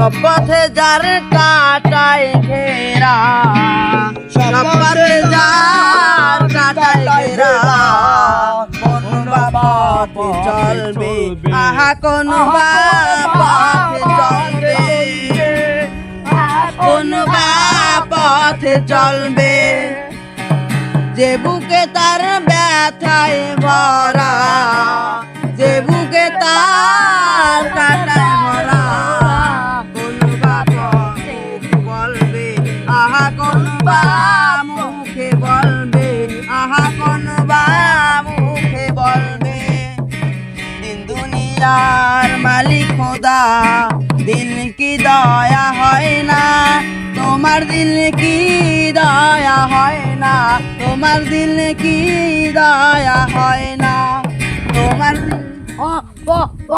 সব পথে যার কাটায় ঘেরা, সব পথে যার কাটায় ঘেরা, কোন বা পথে চলবে, আহা কোন বা পথে চলবে, কোন বা পথে চলবে, যে বুকে তার ব্যথায় ভরা, যে বুকে তার কাটায় ভরা, কোন বা পথে বলবে, আহা কোন বা মুখে বলবে, আহা কোন বা মুখে বলবে। দিন দুনিয়ার মালিক খোদা, দিল কি দয়া হয় না, তোমার দিল কি দয়া হয় না, তোমার দিল কি দয়া হয় না, তোমার